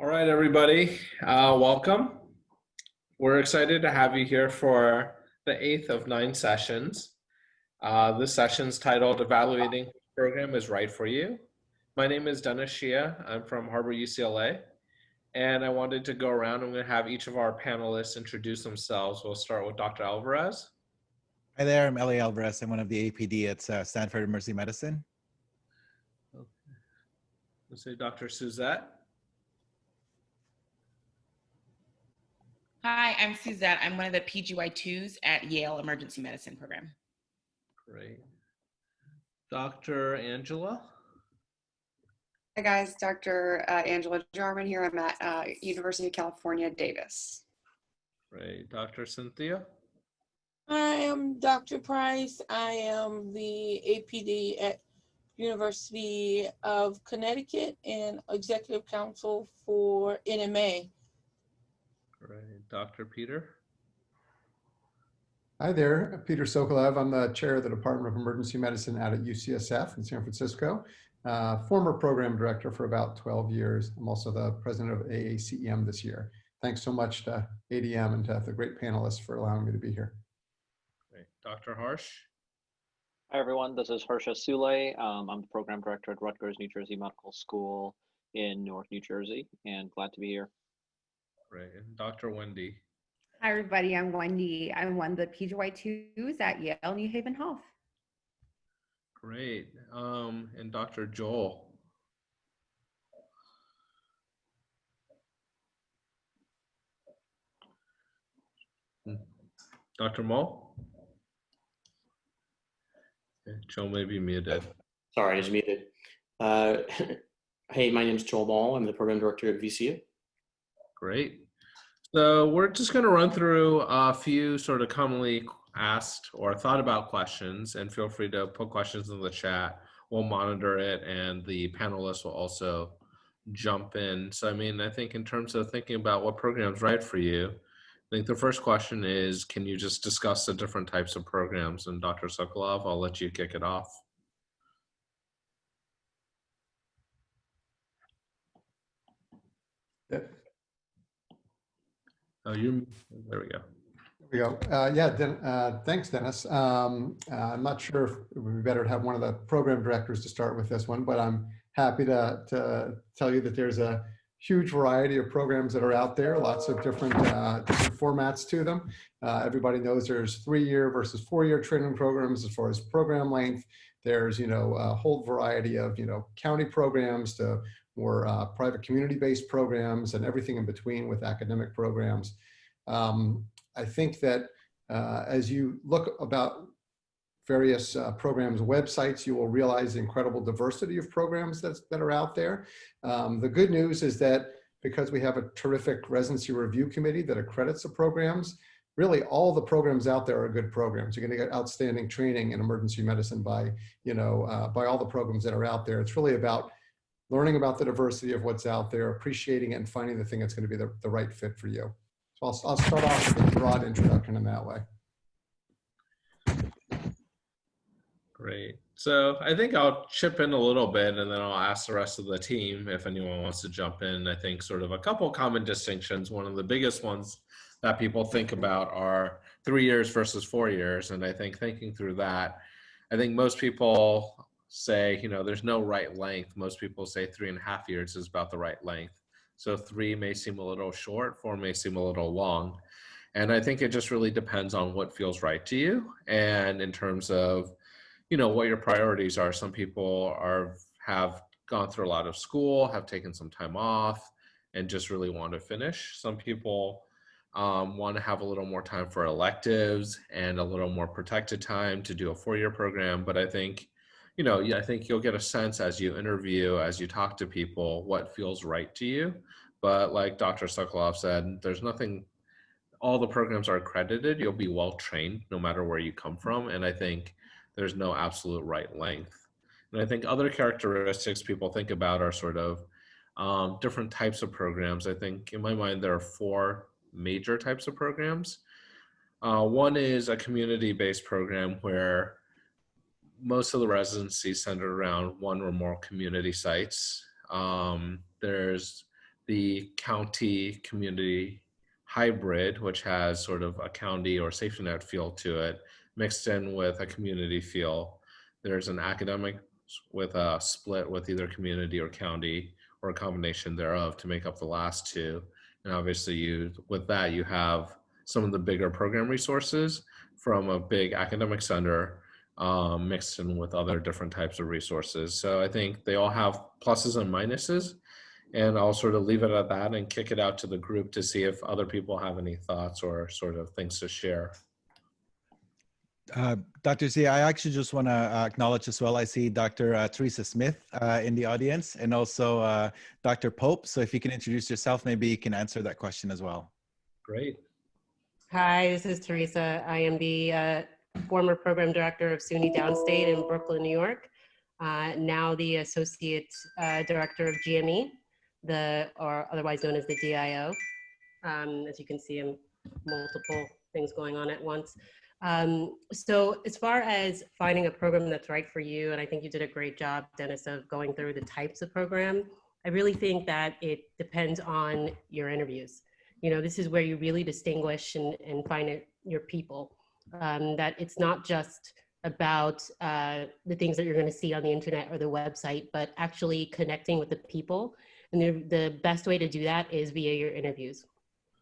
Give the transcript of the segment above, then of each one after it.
All right, everybody, welcome. We're excited to have you here for the 8th of 9 sessions. This session's titled Evaluating Which Program is Right for You. My name is Dennis Hsieh. I'm from Harbor UCLA, and I wanted to go around. I'm going to have each of our panelists introduce themselves. We'll start with Dr. Alvarez. Hi there, I'm Alai Alvarez. I'm one of the APD at Stanford Emergency Medicine. Okay. Let's say Dr. Suzette. Hi, I'm Suzette. I'm one of the PGY2s at Yale Emergency Medicine Program. Great. Dr. Angela. Hi guys, Dr. Angela Jarman here. I'm at University of California, Davis. Great. Dr. Cynthia. Hi, I'm Dr. Price. I am the APD at University of Connecticut and Executive Council for NMA. Great. Dr. Peter. Hi there, Peter Sokolove. I'm the chair of the Department of Emergency Medicine out at UCSF in San Francisco. Former program director for about 12 years. I'm also the president of AACEM this year. Thanks so much to ADIEM and to the great panelists for allowing me to be here. Great. Dr. Harsh. Hi everyone, this is Sule. I'm the program director at Rutgers, New Jersey Medical School in Newark, New Jersey, and glad to be here. Great. And Dr. Wendy. Hi everybody, I'm Wendy. I'm one of the PGY2s at Yale New Haven Health. Great. And Dr. Joel. Dr. Moll. Okay, Joel may be muted. Sorry, I was muted. Hey, my name is Joel Moll. I'm the program director at VCU. Great. So we're just going to run through a few sort of commonly asked or thought about questions, and feel free to put questions in the chat. We'll monitor it, and the panelists will also jump in. So, I mean, I think in terms of thinking about what program's right for you, I think the first question is, can you just discuss the different types of programs? And Dr. Sokolove, I'll let you kick it off. Oh, there we go. There we go. Thanks, Dennis. I'm not sure if it would be better to have one of the program directors to start with this one, but I'm happy to tell you that there's a huge variety of programs that are out there, lots of different formats to them. Everybody knows there's 3-year versus 4-year training programs as far as program length. There's, a whole variety of, county programs to more private community-based programs and everything in between with academic programs. I think that as you look about various programs websites, you will realize the incredible diversity of programs that are out there. The good news is that because we have a terrific residency review committee that accredits the programs, really all the programs out there are good programs. You're going to get outstanding training in emergency medicine by all the programs that are out there. It's really about learning about the diversity of what's out there, appreciating it, and finding the thing that's going to be the right fit for you. So I'll start off with a broad introduction in that way. Great. So I think I'll chip in a little bit, and then I'll ask the rest of the team if anyone wants to jump in. I think sort of a couple common distinctions. One of the biggest ones that people think about are 3 years versus 4 years. And I think thinking through that, I think most people say, there's no right length. Most people say 3.5 years is about the right length. So 3 may seem a little short, 4 may seem a little long. And I think it just really depends on what feels right to you. And in terms of, what your priorities are. Some people have gone through a lot of school, have taken some time off, and just really want to finish. Some people want to have a little more time for electives and a little more protected time to do a 4-year program. But I think, I think you'll get a sense as you interview, as you talk to people, what feels right to you. But like Dr. Sokolove said, there's nothing, all the programs are accredited. You'll be well trained no matter where you come from. And I think there's no absolute right length. And I think other characteristics people think about are sort of different types of programs. I think in my mind, there are 4 major types of programs. One is a community-based program where most of the residency is centered around 1 or more community sites. There's the county community hybrid, which has sort of a county or safety net feel to it, mixed in with a community feel. There's an academic with a split with either community or county, or a combination thereof to make up the last two. And obviously with that, you have some of the bigger program resources from a big academic center mixed in with other different types of resources. So I think they all have pluses and minuses. And I'll sort of leave it at that and kick it out to the group to see if other people have any thoughts or sort of things to share. Dr. Hsieh, I actually just want to acknowledge as well, I see Dr. Teresa Smith in the audience, and also Dr. Pope. So if you can introduce yourself, maybe you can answer that question as well. Great. Hi, this is Teresa. I am the former program director of SUNY Downstate in Brooklyn, New York. Now the associate director of GME, or otherwise known as the DIO. As you can see, multiple things going on at once. So as far as finding a program that's right for you, and I think you did a great job, Dennis, of going through the types of program, I really think that it depends on your interviews. You know, this is where you really distinguish and find your people. That it's not just about the things that you're going to see on the internet or the website, but actually connecting with the people. And the best way to do that is via your interviews.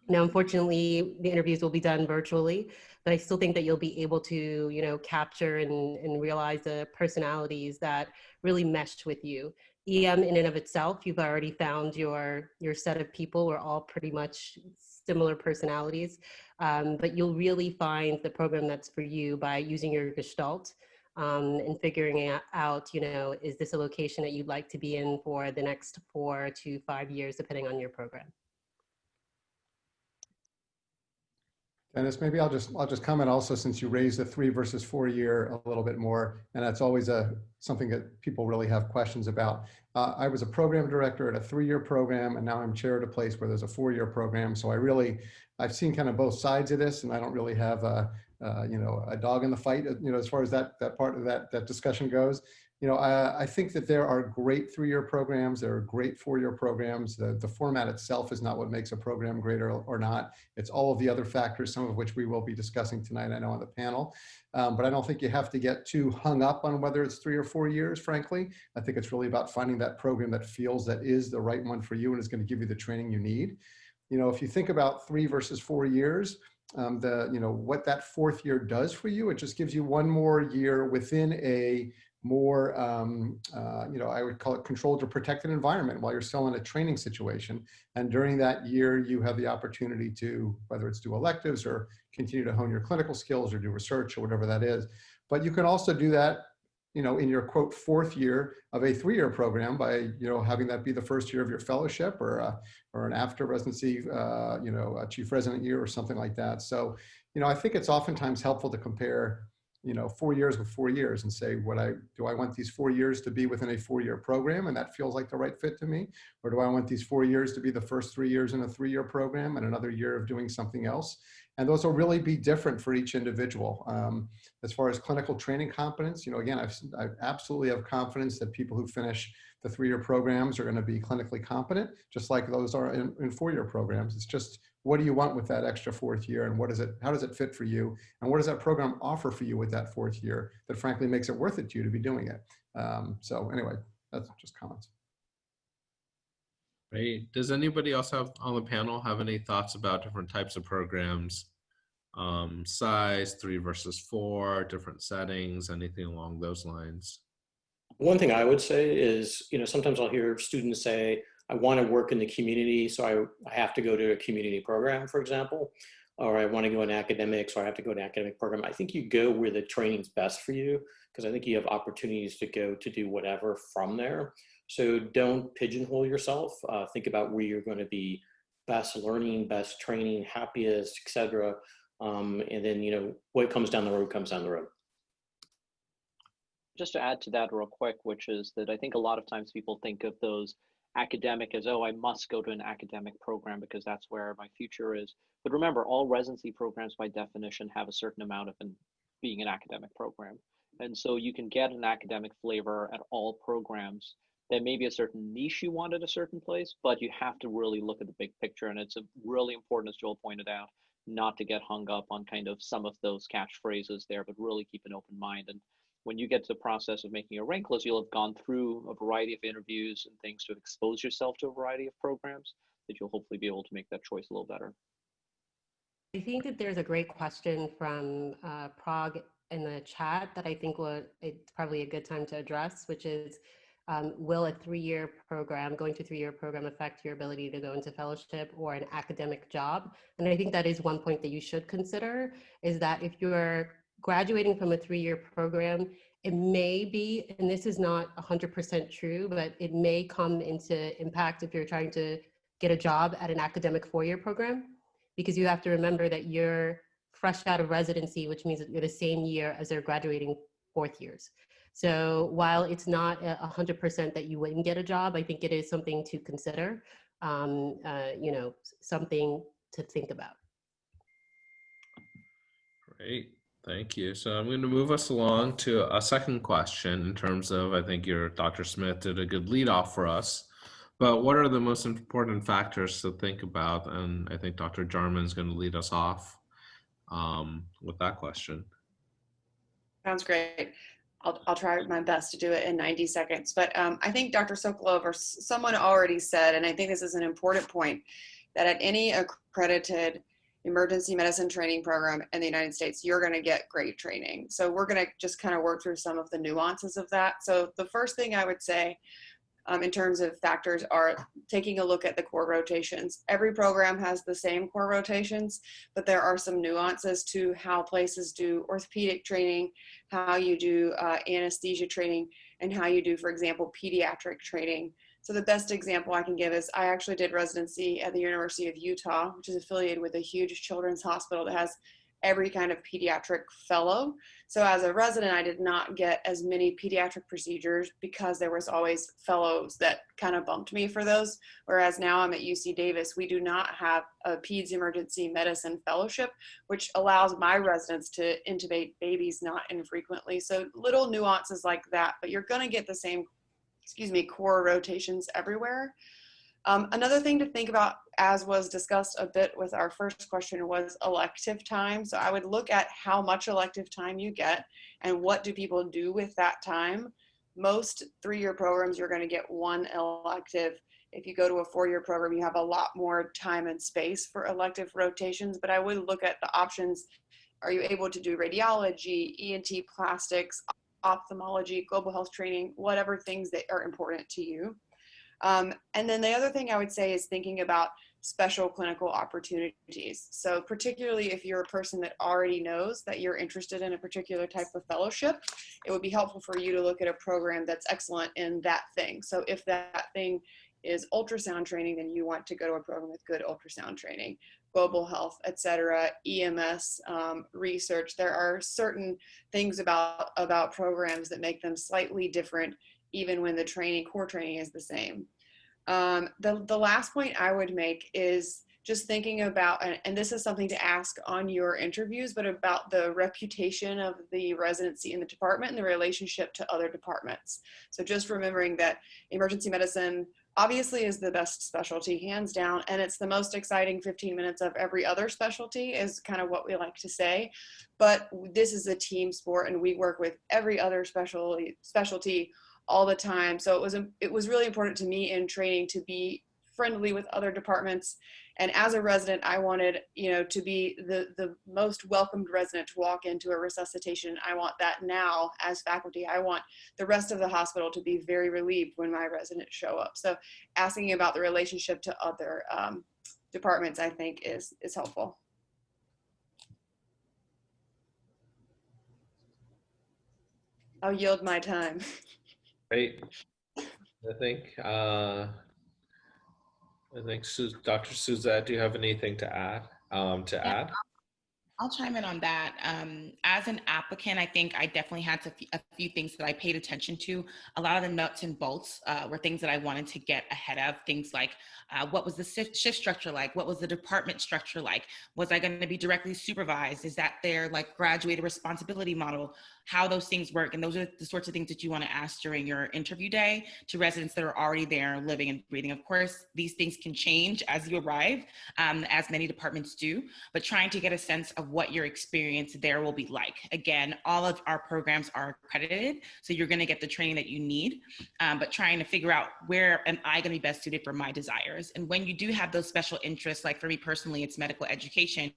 Now, unfortunately, the interviews will be done virtually, but I still think that you'll be able to, you know, capture and realize the personalities that really meshed with you. EM in and of itself, you've already found your set of people. We're all pretty much similar personalities, but you'll really find the program that's for you by using your gestalt and figuring out, you know, is this a location that you'd like to be in for the next 4 to 5 years, depending on your program. Dennis, maybe I'll just comment also, since you raised the 3 versus 4 year a little bit more, and that's always something that people really have questions about. I was a program director at a 3-year program, and now I'm chair at a place where there's a 4-year program. So I've seen kind of both sides of this, and I don't really have a dog in the fight, you know, as far as that part of that discussion goes. You know, I think that there are great 3-year programs. There are great 4-year programs. The format itself is not what makes a program great or not. It's all of the other factors, some of which we will be discussing tonight, I know, on the panel. But I don't think you have to get too hung up on whether it's 3 or 4 years, frankly. I think it's really about finding that program that feels that is the right one for you and is going to give you the training you need. You know, if you think about 3 versus 4 years, what that 4th year does for you, it just gives you one more year within a more, I would call it controlled or protected environment while you're still in a training situation. And during that year, you have the opportunity to, whether it's do electives or continue to hone your clinical skills or do research or whatever that is. But you can also do that, you know, in your quote 4th year of a 3-year program by, you know, having that be the 1st year of your fellowship or an after residency, a chief resident year or something like that. So, you know, I think it's oftentimes helpful to compare, you know, 4 years with 4 years and say, do I want these 4 years to be within a 4-year program and that feels like the right fit to me? Or do I want these 4 years to be the first 3 years in a 3-year program and another year of doing something else? And those will really be different for each individual. As far as clinical training competence, you know, again, I absolutely have confidence that people who finish the 3-year programs are going to be clinically competent, just like those are in 4-year programs. It's just, what do you want with that extra 4th year, and how does it fit for you? And what does that program offer for you with that 4th year that frankly makes it worth it to you to be doing it? So anyway, that's just comments. Great. Does anybody else on the panel have any thoughts about different types of programs? Size, 3 versus 4, different settings, anything along those lines? One thing I would say is, you know, sometimes I'll hear students say, I want to work in the community, so I have to go to a community program, for example, or I want to go in academics, or I have to go to an academic program. I think you go where the training's best for you, because I think you have opportunities to go to do whatever from there. So don't pigeonhole yourself. Think about where you're going to be best learning, best training, happiest, etc. And then, you know, what comes down the road comes down the road. Just to add to that real quick, which is that I think a lot of times people think of those academic as, oh, I must go to an academic program because that's where my future is. But remember, all residency programs by definition have a certain amount of being an academic program. And so you can get an academic flavor at all programs, There may be a certain niche you want at a certain place, but you have to really look at the big picture. And it's really important, as Joel pointed out, not to get hung up on kind of some of those catchphrases there, but really keep an open mind. And when you get to the process of making a rank list, you'll have gone through a variety of interviews and things to expose yourself to a variety of programs that you'll hopefully be able to make that choice a little better. I think that there's a great question from Prague in the chat that I think it's probably a good time to address, which is, will a three-year program, going to a three-year program, affect your ability to go into fellowship or an academic job? And I think that is one point that you should consider, is that if you're graduating from a three-year program, it may be, and this is not 100% true, but it may come into impact if you're trying to get a job at an academic four-year program, because you have to remember that you're fresh out of residency, which means that you're the same year as their graduating fourth years. So while it's not 100% that you wouldn't get a job, I think it is something to consider, you know, something to think about. Great, thank you. So I'm going to move us along to a second question in terms of, I think your Dr. Smith did a good lead off for us, but what are the most important factors to think about? And I think Dr. Jarman is going to lead us off with that question. Sounds great. I'll try my best to do it in 90 seconds. But I think Dr. Sokolove or someone already said, and I think this is an important point, that at any accredited emergency medicine training program in the United States, you're going to get great training. So we're going to just kind of work through some of the nuances of that. So the first thing I would say in terms of factors are taking a look at the core rotations. Every program has the same core rotations, but there are some nuances to how places do orthopedic training, how you do anesthesia training, and how you do, for example, pediatric training. So the best example I can give is I actually did residency at the University of Utah, which is affiliated with a huge children's hospital that has every kind of pediatric fellow. So as a resident, I did not get as many pediatric procedures because there was always fellows that kind of bumped me for those. Whereas now I'm at UC Davis, we do not have a peds emergency medicine fellowship, which allows my residents to intubate babies not infrequently. So little nuances like that, but you're gonna get the same, core rotations everywhere. Another thing to think about, as was discussed a bit with our first question, was elective time. So I would look at how much elective time you get and what do people do with that time. Most three-year programs, you're going to get one elective. If you go to a four-year program, you have a lot more time and space for elective rotations, but I would look at the options. Are you able to do radiology, ENT, plastics, ophthalmology, global health training, whatever things that are important to you? And then the other thing I would say is thinking about special clinical opportunities. So particularly if you're a person that already knows that you're interested in a particular type of fellowship, it would be helpful for you to look at a program that's excellent in that thing. So if that thing is ultrasound training, then you want to go to a program with good ultrasound training, global health, etc., EMS, research. There are certain things about programs that make them slightly different, even when the core training is the same. The last point I would make is just thinking about, and this is something to ask on your interviews, but about the reputation of the residency in the department and the relationship to other departments. So just remembering that emergency medicine obviously is the best specialty, hands down, and it's the most exciting 15 minutes of every other specialty is kind of what we like to say. But this is a team sport and we work with every other specialty all the time. So it was really important to me in training to be friendly with other departments. And as a resident, I wanted, to be the most welcomed resident to walk into a resuscitation. I want that now as faculty. I want the rest of the hospital to be very relieved when my residents show up. So asking about the relationship to other departments, I think is helpful. I'll yield my time. Great. I think Dr. Suzette, do you have anything to add? I'll chime in on that. As an applicant, I think I definitely had a few things that I paid attention to. A lot of the nuts and bolts were things that I wanted to get ahead of. Things like what was the shift structure like? What was the department structure like? Was I going to be directly supervised? Is that their like graduated responsibility model? How those things work? And those are the sorts of things that you want to ask during your interview day to residents that are already there living and breathing. Of course, these things can change as you arrive, as many departments do, but trying to get a sense of what your experience there will be like. Again, all of our programs are accredited, so you're going to get the training that you need, but trying to figure out where am I going to be best suited for my desires. And when you do have those special interests, like for me personally, it's medical education,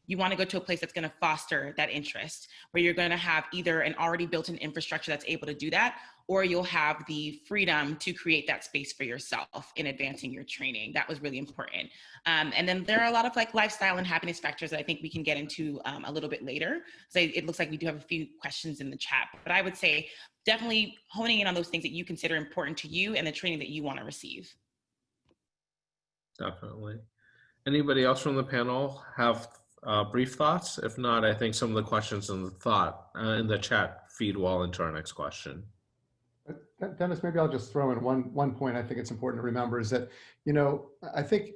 you want to go to a place that's going to foster that interest, where you're going to have either an already built-in infrastructure that's able to do that, or you'll have the freedom to create that space for yourself in advancing your training. That was really important. And then there are a lot of like lifestyle and happiness factors that I think we can get into a little bit later. So it looks like we do have a few questions in the chat, but I would say definitely honing in on those things that you consider important to you and the training that you want to receive. Definitely. Anybody else from the panel have brief thoughts? If not, I think some of the questions in the chat feed well into our next question. Dennis, maybe I'll just throw in one point I think it's important to remember is that, you know, I think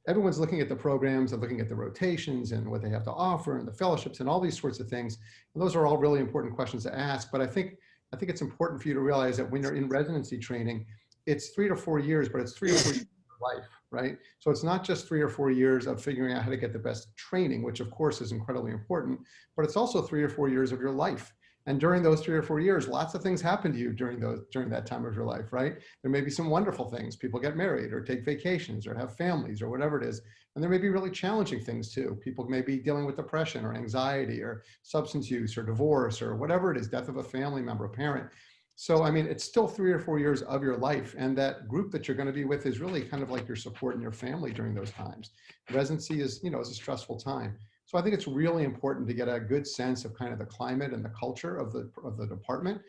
everyone's looking at the programs and looking at the rotations and what they have to offer and the fellowships and all these sorts of things. And those are all really important questions to ask. But I think it's important for you to realize that when you're in residency training, it's 3 to 4 years, but it's 3 or 4 years of life, right? So it's not just 3 or 4 years of figuring out how to get the best training, which of course is incredibly important, but it's also 3 or 4 years of your life. And during those 3 or 4 years, lots of things happen to you during that time of your life, right? There may be some wonderful things. People get married or take vacations or have families or whatever it is. And there may be really challenging things too. People may be dealing with depression or anxiety or substance use or divorce or whatever it is, death of a family member, a parent. So, I mean, it's still 3 or 4 years of your life. And that group that you're going to be with is really kind of like your support and your family during those times. Residency is, you know, is a stressful time. So I think it's really important to get a good sense of kind of the climate and the culture of the department,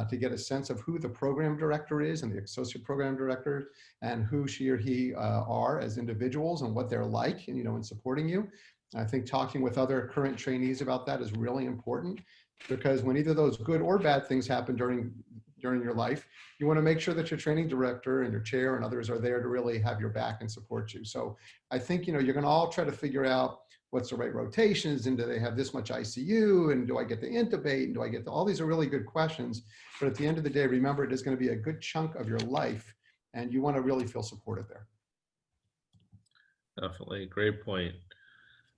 to get a sense of who the program director is and the associate program director and who she or he are as individuals and what they're like, and, you know, in supporting you. I think talking with other current trainees about that is really important, because when either those good or bad things happen during your life, you want to make sure that your training director and your chair and others are there to really have your back and support you. So I think, you know, you're going to all try to figure out what's the right rotations, and do they have this much ICU, and do I get to intubate, and do I get to, all these are really good questions. But at the end of the day, remember, it is going to be a good chunk of your life, and you want to really feel supported there. Definitely, great point.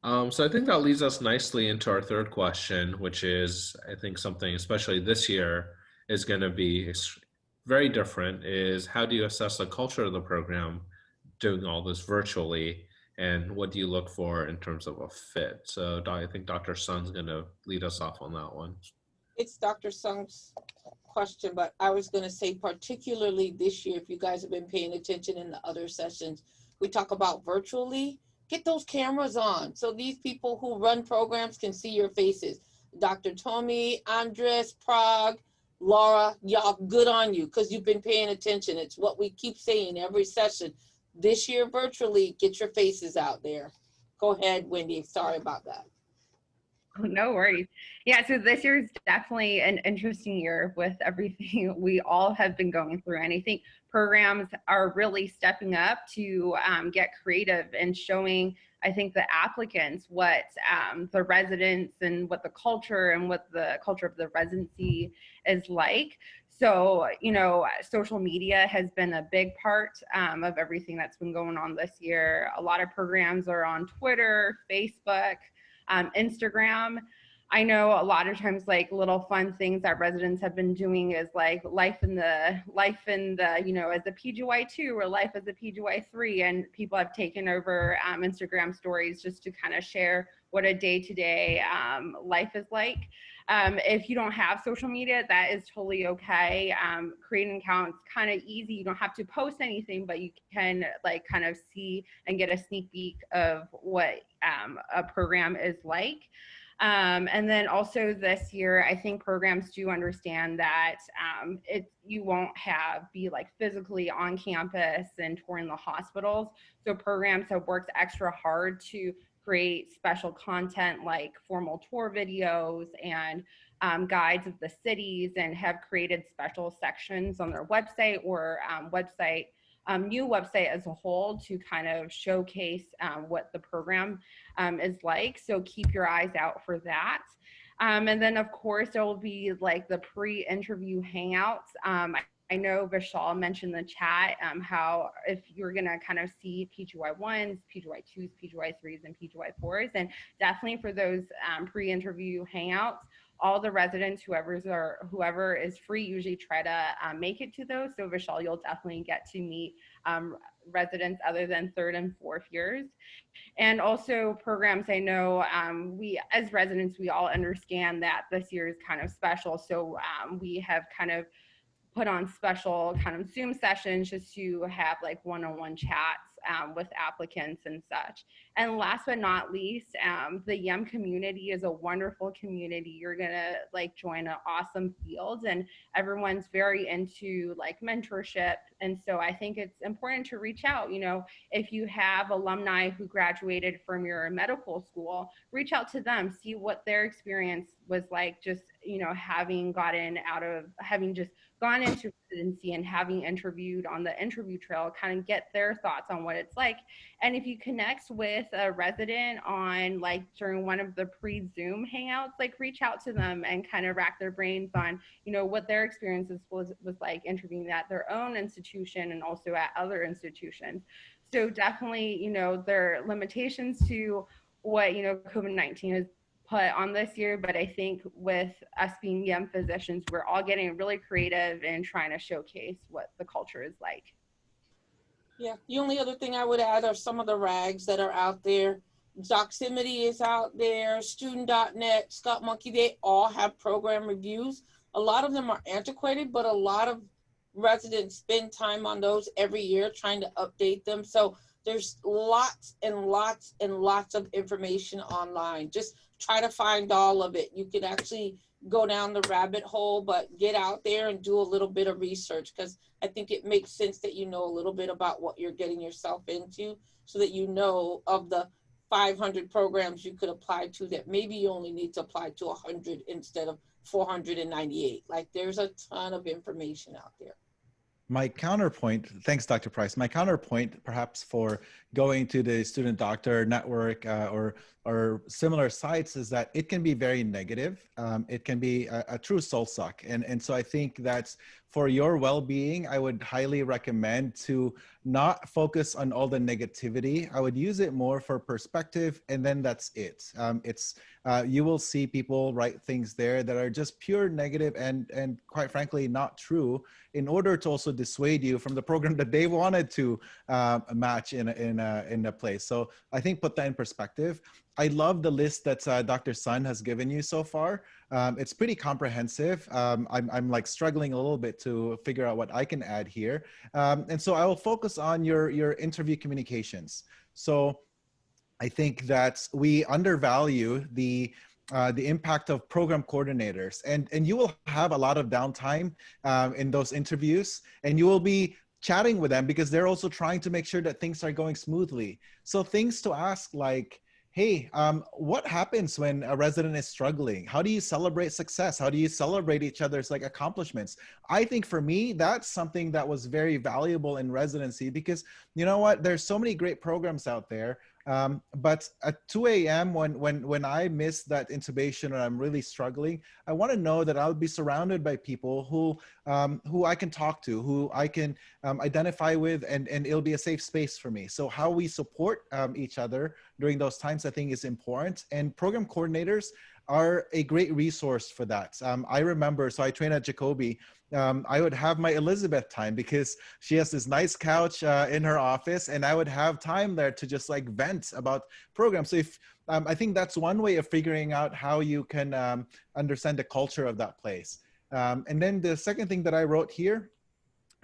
So I think that leads us nicely into our third question, which is, I think something, especially this year, is going to be very different, is how do you assess the culture of the program doing all this virtually? And what do you look for in terms of a fit? So I think Dr. Sung's going to lead us off on that one. It's Dr. Sung's question, but I was going to say particularly this year, if you guys have been paying attention in the other sessions, we talk about virtually, get those cameras on. So these people who run programs can see your faces. Dr. Tommy, Andres, Prague, Laura, y'all, good on you, because you've been paying attention. It's what we keep saying every session. This year, virtually, get your faces out there. Go ahead, Wendy. Sorry about that. No worries. Yeah, so this year is definitely an interesting year with everything we all have been going through. And I think programs are really stepping up to get creative and showing, I think, the applicants what the residents and what the culture and what the culture of the residency is like. So, you know, social media has been a big part of everything that's been going on this year. A lot of programs are on Twitter, Facebook, Instagram. I know a lot of times, like, little fun things that residents have been doing is like life in the, you know, as a PGY2 or life as a PGY3, and people have taken over Instagram stories just to kind of share what a day-to-day life is like. If you don't have social media, that is totally okay. Creating accounts kind of easy. You don't have to post anything, but you can like kind of see and get a sneak peek of what a program is like. And then also this year, I think programs do understand that you won't be like physically on campus and touring the hospitals. So programs have worked extra hard to create special content like formal tour videos and guides of the cities, and have created special sections on their website or new website as a whole to kind of showcase what the program is like. So keep your eyes out for that. And then of course there will be like the pre-interview hangouts. I know Vishal mentioned in the chat how if you're gonna kind of see PGY1s, PGY2s, PGY3s, and PGY4s, and definitely for those pre-interview hangouts, all the residents, whoever is free, usually try to make it to those. So Vishal, you'll definitely get to meet residents other than third and fourth years. And also programs, I know we as residents, we all understand that this year is kind of special. So we have kind of put on special kind of Zoom sessions just to have like one-on-one chats with applicants and such. And last but not least, the YEM community is a wonderful community. You're gonna like join an awesome field, and everyone's very into like mentorship. And so I think it's important to reach out. You know, if you have alumni who graduated from your medical school, reach out to them, see what their experience was like, just, you know, having just gone into residency and having interviewed on the interview trail, kind of get their thoughts on what it's like. And if you connect with a resident on like during one of the pre-Zoom hangouts, like reach out to them and kind of rack their brains on, you know, what their experiences was like interviewing at their own institution and also at other institutions. So definitely, you know, there are limitations to what, you know, COVID-19 has put on this year, but I think with us being young physicians, we're all getting really creative and trying to showcase what the culture is like. Yeah, the only other thing I would add are some of the rags that are out there. Doximity is out there, student.net, Scott Monkey, they all have program reviews. A lot of them are antiquated, but a lot of residents spend time on those every year trying to update them. So there's lots and lots and lots of information online. Just try to find all of it. You can actually go down the rabbit hole, but get out there and do a little bit of research, because I think it makes sense that you know a little bit about what you're getting yourself into, so that you know of the 500 programs you could apply to, that maybe you only need to apply to 100 instead of 498. Like, there's a ton of information out there. My counterpoint, thanks, Dr. Price. My counterpoint, perhaps for going to the student doctor network or similar sites, is that it can be very negative. It can be a true soul suck. And so I think that's for your well-being, I would highly recommend to not focus on all the negativity. I would use it more for perspective, and then that's it. You will see people write things there that are just pure negative and quite frankly not true, in order to also dissuade you from the program that they wanted to match in a place. So I think put that in perspective. I love the list that Dr. Sun has given you so far. It's pretty comprehensive. I'm like struggling a little bit to figure out what I can add here. And so I will focus on your interview communications. So I think that we undervalue the impact of program coordinators, and you will have a lot of downtime in those interviews, and you will be chatting with them because they're also trying to make sure that things are going smoothly. So things to ask like, hey, what happens when a resident is struggling? How do you celebrate success? How do you celebrate each other's like accomplishments? I think for me, that's something that was very valuable in residency, because you know what? There's so many great programs out there. But at 2 a.m. when I miss that intubation or I'm really struggling, I want to know that I'll be surrounded by people who I can talk to, who I can identify with, and it'll be a safe space for me. So how we support each other during those times, I think, is important. And program coordinators are a great resource for that. I remember, so I train at Jacobi. I would have my Elizabeth time because she has this nice couch in her office, and I would have time there to just like vent about programs. So if I think that's one way of figuring out how you can understand the culture of that place. And then the second thing that I wrote here,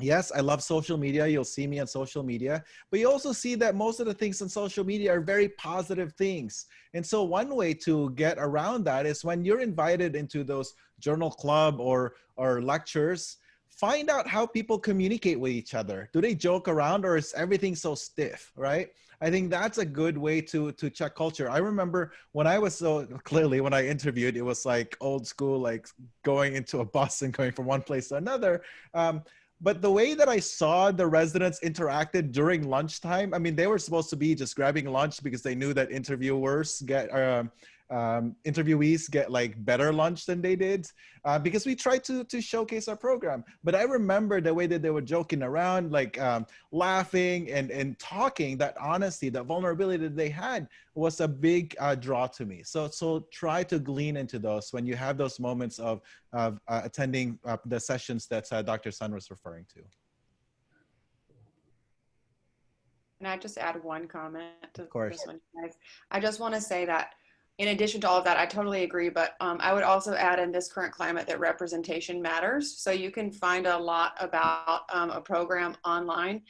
yes, I love social media. You'll see me on social media, but you also see that most of the things on social media are very positive things. And so one way to get around that is when you're invited into those journal club or lectures, find out how people communicate with each other. Do they joke around, or is everything so stiff, right? I think that's a good way to check culture. I remember when I was when I interviewed, it was like old school, like going into a bus and going from one place to another. But the way that I saw the residents interacted during lunchtime, I mean, they were supposed to be just grabbing lunch because they knew that interviewees get like better lunch than they did, because we tried to showcase our program. But I remember the way that they were joking around, like laughing and talking. That honesty, that vulnerability that they had was a big draw to me. So try to glean into those when you have those moments of attending the sessions that Dr. Sun was referring to. Can I just add one comment to Of course. this one, guys? I just want to say that in addition to all of that, I totally agree, but I would also add in this current climate that representation matters. So you can find a lot about a program online.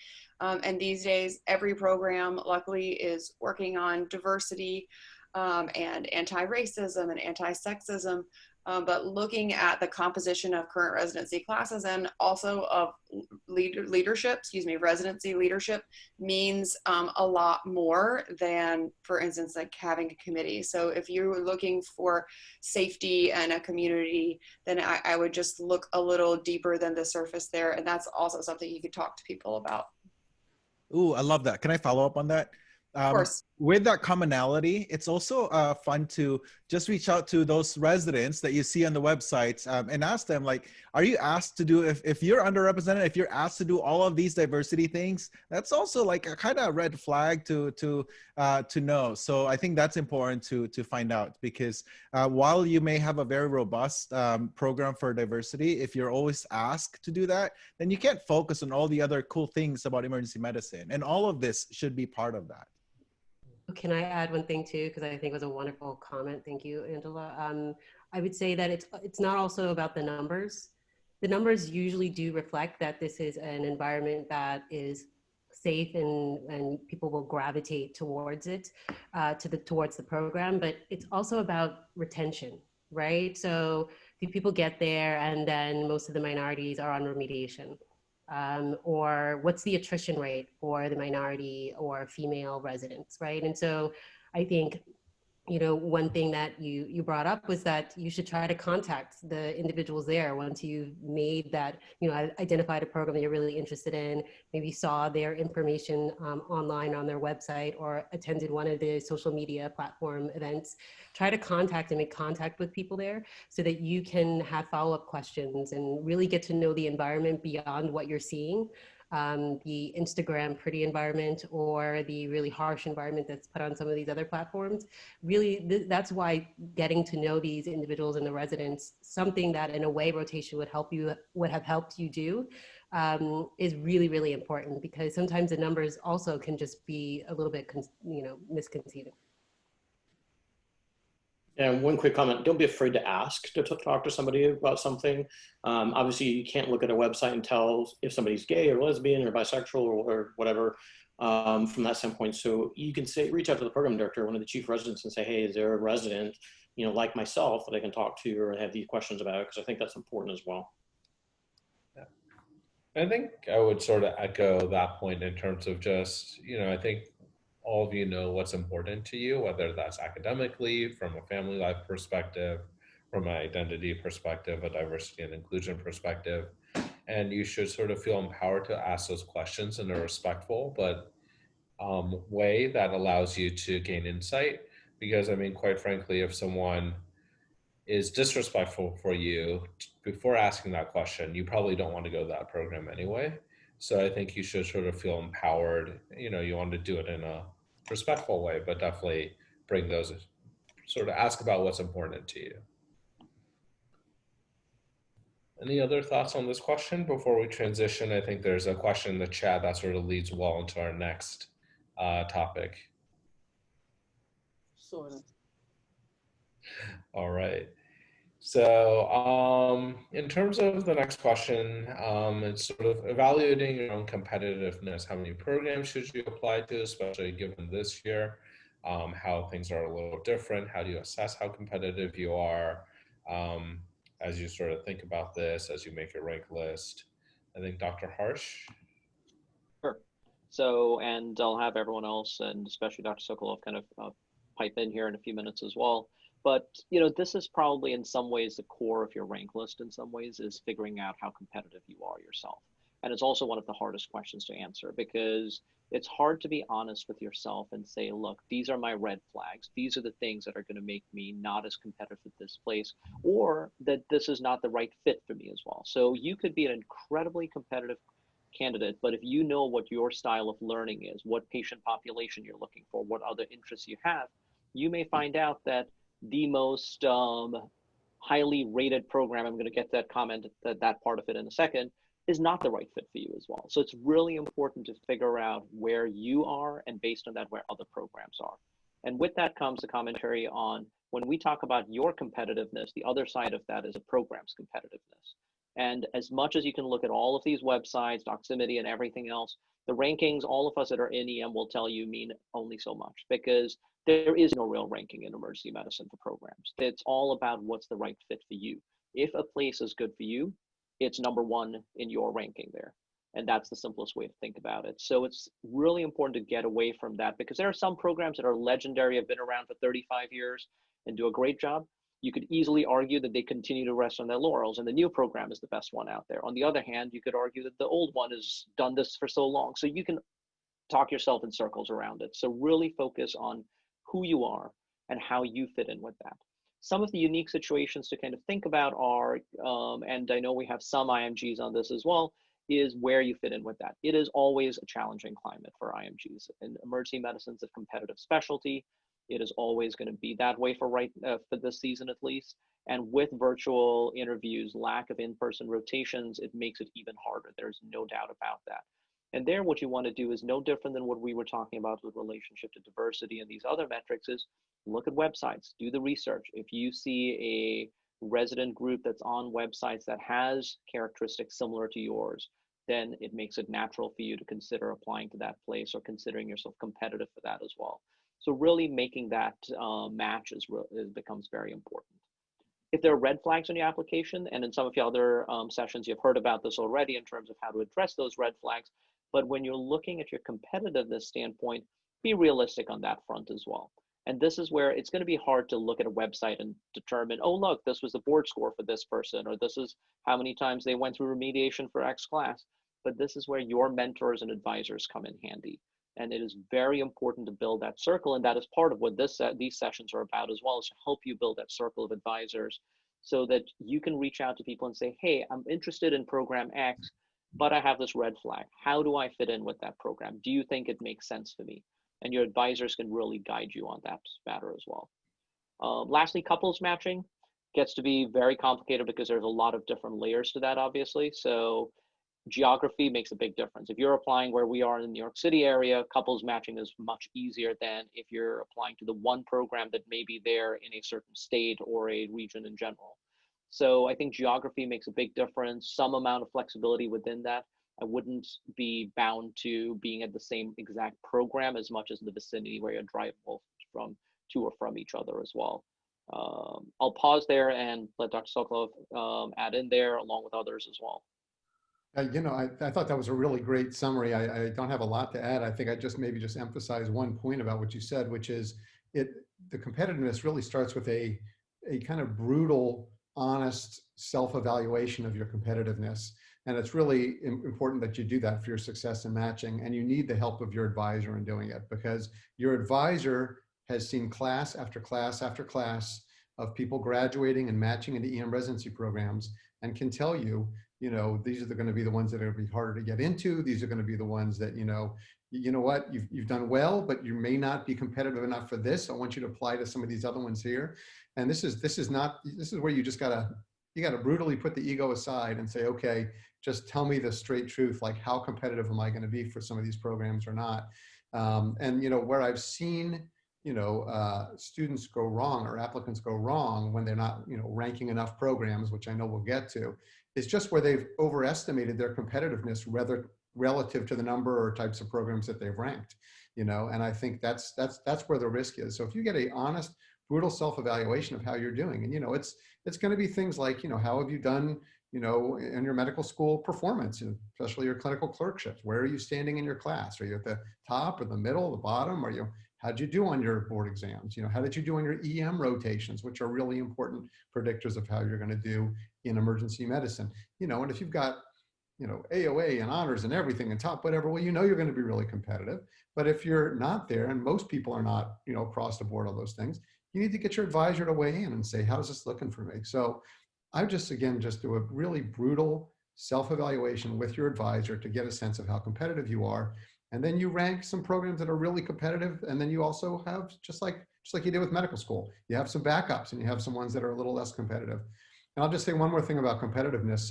And these days, every program luckily is working on diversity and anti-racism and anti-sexism. But looking at the composition of current residency classes and also of residency leadership means a lot more than, for instance, like having a committee. So if you're looking for safety and a community, then I would just look a little deeper than the surface there. And that's also something you could talk to people about. Ooh, I love that. Can I follow up on that? Of course. With that commonality, it's also fun to just reach out to those residents that you see on the websites and ask them, like, are you asked to do, if you're underrepresented, if you're asked to do all of these diversity things, that's also like a kind of red flag to know. So I think that's important to find out, because while you may have a very robust program for diversity, if you're always asked to do that, then you can't focus on all the other cool things about emergency medicine. And all of this should be part of that. Can I add one thing too? Because I think it was a wonderful comment. Thank you, Angela. I would say that it's not also about the numbers. The numbers usually do reflect that this is an environment that is safe and people will gravitate towards it, towards the program. But it's also about retention, right? So do people get there and then most of the minorities are on remediation? Or what's the attrition rate for the minority or female residents, right? And so I think, you know, one thing that you brought up was that you should try to contact the individuals there once you've made that, you know, identified a program that you're really interested in, maybe saw their information online on their website or attended one of the social media platform events. Try to contact and make contact with people there so that you can have follow-up questions and really get to know the environment beyond what you're seeing. The Instagram pretty environment or the really harsh environment that's put on some of these other platforms. Really, that's why getting to know these individuals and the residents, something that in a way rotation would have helped you do, is really, really important, because sometimes the numbers also can just be a little bit, misconceived. And one quick comment, don't be afraid to ask to talk to somebody about something. Obviously, you can't look at a website and tell if somebody's gay or lesbian or bisexual or whatever from that standpoint. So you can reach out to the program director, one of the chief residents, and say, hey, is there a resident, you know, like myself that I can talk to or have these questions about? Because I think that's important as well. Yeah. I think I would sort of echo that point in terms of just, you know, I think all of you know what's important to you, whether that's academically, from a family life perspective, from an identity perspective, a diversity and inclusion perspective. And you should sort of feel empowered to ask those questions in a respectful but way that allows you to gain insight. Because I mean, quite frankly, if someone is disrespectful for you before asking that question, you probably don't want to go to that program anyway. So I think you should sort of feel empowered. You know, you want to do it in a respectful way, but definitely bring those, sort of ask about what's important to you. Any other thoughts on this question before we transition? I think there's a question in the chat that sort of leads well into our next topic. Sort of. All right. So in terms of the next question, it's sort of evaluating your own competitiveness. How many programs should you apply to, especially given this year, how things are a little different? How do you assess how competitive you are as you sort of think about this, as you make your rank list? I think Dr. Harsh. Sure. So, and I'll have everyone else, and especially Dr. Sokolove, kind of pipe in here in a few minutes as well. But, you know, this is probably in some ways the core of your rank list in some ways, is figuring out how competitive you are yourself. And it's also one of the hardest questions to answer, because it's hard to be honest with yourself and say, look, these are my red flags. These are the things that are going to make me not as competitive at this place, or that this is not the right fit for me as well. So you could be an incredibly competitive candidate, but if you know what your style of learning is, what patient population you're looking for, what other interests you have, you may find out that the most highly rated program, I'm going to get that comment, that part of it in a second, is not the right fit for you as well. So it's really important to figure out where you are, and based on that, where other programs are. And with that comes the commentary on, when we talk about your competitiveness, the other side of that is a program's competitiveness. And as much as you can look at all of these websites, Doximity and everything else, the rankings, all of us that are in EM will tell you, mean only so much, because there is no real ranking in emergency medicine for programs. It's all about what's the right fit for you. If a place is good for you, it's number one in your ranking there. And that's the simplest way to think about it. So it's really important to get away from that, because there are some programs that are legendary, have been around for 35 years and do a great job. You could easily argue that they continue to rest on their laurels and the new program is the best one out there. On the other hand, you could argue that the old one has done this for so long. So you can talk yourself in circles around it. So really focus on who you are and how you fit in with that. Some of the unique situations to kind of think about are, and I know we have some IMGs on this as well, is where you fit in with that. It is always a challenging climate for IMGs. In emergency medicine, it's a competitive specialty. It is always going to be that way for for this season at least. And with virtual interviews, lack of in-person rotations, it makes it even harder. There's no doubt about that. And there, what you want to do is no different than what we were talking about with relationship to diversity and these other metrics, is look at websites, do the research. If you see a resident group that's on websites that has characteristics similar to yours, then it makes it natural for you to consider applying to that place or considering yourself competitive for that as well. So really making that match becomes very important. If there are red flags on your application, and in some of your other sessions, you've heard about this already in terms of how to address those red flags, but when you're looking at your competitiveness standpoint, be realistic on that front as well. And this is where it's going to be hard to look at a website and determine, oh, look, this was the board score for this person, or this is how many times they went through remediation for X class. But this is where your mentors and advisors come in handy. And it is very important to build that circle. And that is part of what these sessions are about as well, is to help you build that circle of advisors so that you can reach out to people and say, hey, I'm interested in program X, but I have this red flag. How do I fit in with that program? Do you think it makes sense for me? And your advisors can really guide you on that matter as well. Lastly, couples matching gets to be very complicated because there's a lot of different layers to that, obviously. So geography makes a big difference. If you're applying where we are in the New York City area, couples matching is much easier than if you're applying to the one program that may be there in a certain state or a region in general. So I think geography makes a big difference, some amount of flexibility within that. I wouldn't be bound to being at the same exact program as much as in the vicinity where you're drivable from to or from each other as well. I'll pause there and let Dr. Sokolove add in there along with others as well. You know, I thought that was a really great summary. I don't have a lot to add. I think I maybe just emphasize one point about what you said, which is the competitiveness really starts with a kind of brutal, honest self-evaluation of your competitiveness. And it's really important that you do that for your success in matching. And you need the help of your advisor in doing it, because your advisor has seen class after class after class of people graduating and matching into EM residency programs, and can tell you, you know, these are going to be the ones that are going to be harder to get into. These are going to be the ones that, you know what, you've done well, but you may not be competitive enough for this. I want you to apply to some of these other ones here. And this is where you just gotta brutally put the ego aside and say, okay, just tell me the straight truth. Like, how competitive am I going to be for some of these programs or not? And, you know, where I've seen, you know, students go wrong or applicants go wrong when they're not, you know, ranking enough programs, which I know we'll get to, is just where they've overestimated their competitiveness relative to the number or types of programs that they've ranked, you know. And I think that's where the risk is. So if you get a honest, brutal self-evaluation of how you're doing, and, you know, it's going to be things like, you know, how have you done, you know, in your medical school performance, and especially your clinical clerkships. Where are you standing in your class? Are you at the top or the middle, the bottom? Are you, how'd you do on your board exams? You know, how did you do on your EM rotations, which are really important predictors of how you're going to do in emergency medicine? You know, and if you've got, you know, AOA and honors and everything and top whatever, well, you know, you're going to be really competitive. But if you're not there, and most people are not, you know, across the board on those things, you need to get your advisor to weigh in and say, how's this looking for me? So I just, again, just do a really brutal self-evaluation with your advisor to get a sense of how competitive you are. And then you rank some programs that are really competitive. And then you also have, just like you did with medical school, you have some backups and you have some ones that are a little less competitive. And I'll just say one more thing about competitiveness.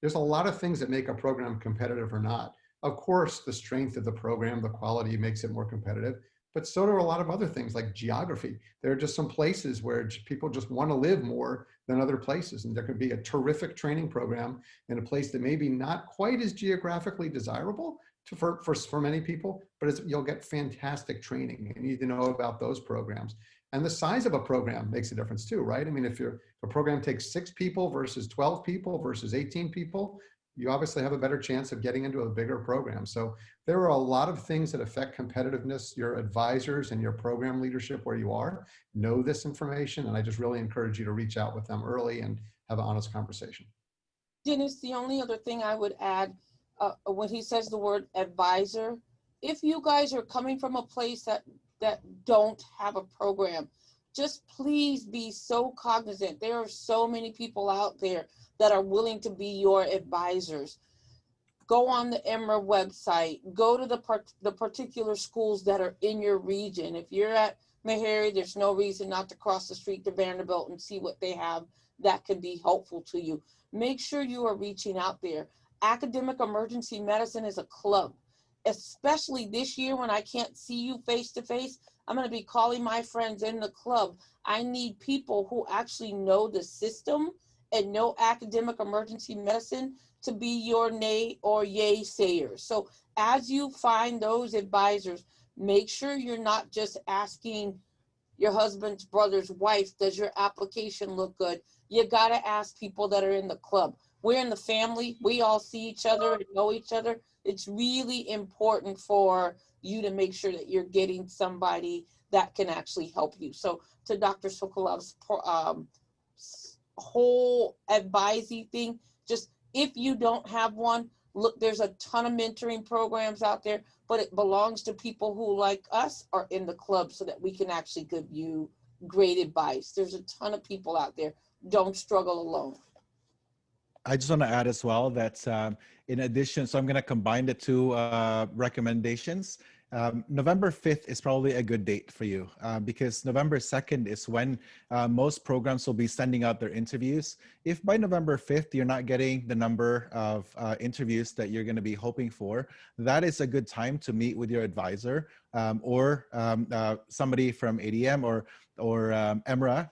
There's a lot of things that make a program competitive or not. Of course, the strength of the program, the quality makes it more competitive, but so do a lot of other things like geography. There are just some places where people just want to live more than other places. And there could be a terrific training program in a place that maybe not quite as geographically desirable for many people, but you'll get fantastic training. You need to know about those programs. And the size of a program makes a difference too, right? I mean, if a program takes 6 people versus 12 people versus 18 people, you obviously have a better chance of getting into a bigger program. So there are a lot of things that affect competitiveness. Your advisors and your program leadership where you are know this information, and I just really encourage you to reach out with them early and have an honest conversation. Dennis, the only other thing I would add, when he says the word advisor, if you guys are coming from a place that don't have a program, just please be so cognizant. There are so many people out there that are willing to be your advisors. Go on the EMRA website, go to the particular schools that are in your region. If you're at Meharry, there's no reason not to cross the street to Vanderbilt and see what they have that could be helpful to you. Make sure you are reaching out there. Academic emergency medicine is a club, especially this year when I can't see you face to face. I'm going to be calling my friends in the club. I need people who actually know the system and know academic emergency medicine to be your nay or yay sayers. So as you find those advisors, make sure you're not just asking your husband's brother's wife, does your application look good? You got to ask people that are in the club. We're in the family. We all see each other and know each other. It's really important for you to make sure that you're getting somebody that can actually help you. So to Dr. Sokolove's whole advising thing, just if you don't have one, look, there's a ton of mentoring programs out there, but it belongs to people who, like us, are in the club so that we can actually give you great advice. There's a ton of people out there. Don't struggle alone. I just want to add as well that in addition, so I'm going to combine the two recommendations. November 5th is probably a good date for you because November 2nd is when most programs will be sending out their interviews. If by November 5th, you're not getting the number of interviews that you're going to be hoping for, that is a good time to meet with your advisor or somebody from ADIEM or EMRA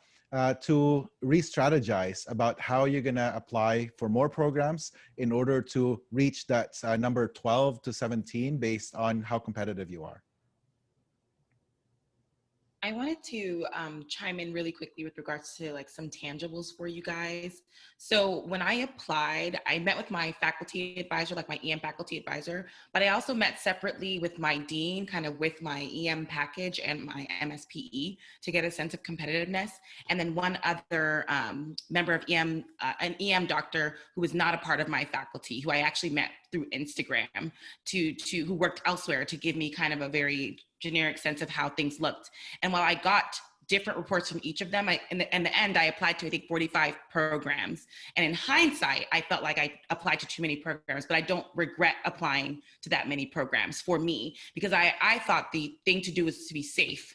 to re-strategize about how you're going to apply for more programs in order to reach that number 12 to 17 based on how competitive you are. I wanted to chime in really quickly with regards to like some tangibles for you guys. So when I applied, I met with my faculty advisor, like my EM faculty advisor, but I also met separately with my dean, kind of with my EM package and my MSPE to get a sense of competitiveness. And then one other member of EM, an EM doctor who was not a part of my faculty, who I actually met through Instagram, who worked elsewhere to give me kind of a very generic sense of how things looked. And while I got different reports from each of them, in the end, I applied to, I think, 45 programs. And in hindsight, I felt like I applied to too many programs, but I don't regret applying to that many programs for me, because I thought the thing to do was to be safe.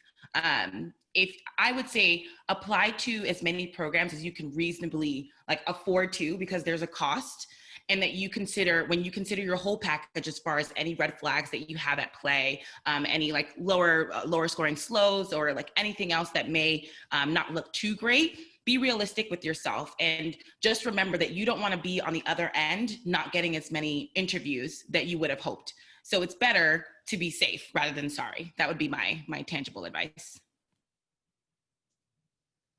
If I would say apply to as many programs as you can reasonably like afford to, because there's a cost. And that you consider, when you consider your whole package as far as any red flags that you have at play, any like lower scoring slows or like anything else that may not look too great, be realistic with yourself. And just remember that you don't want to be on the other end, not getting as many interviews that you would have hoped. So it's better to be safe rather than sorry. That would be my tangible advice.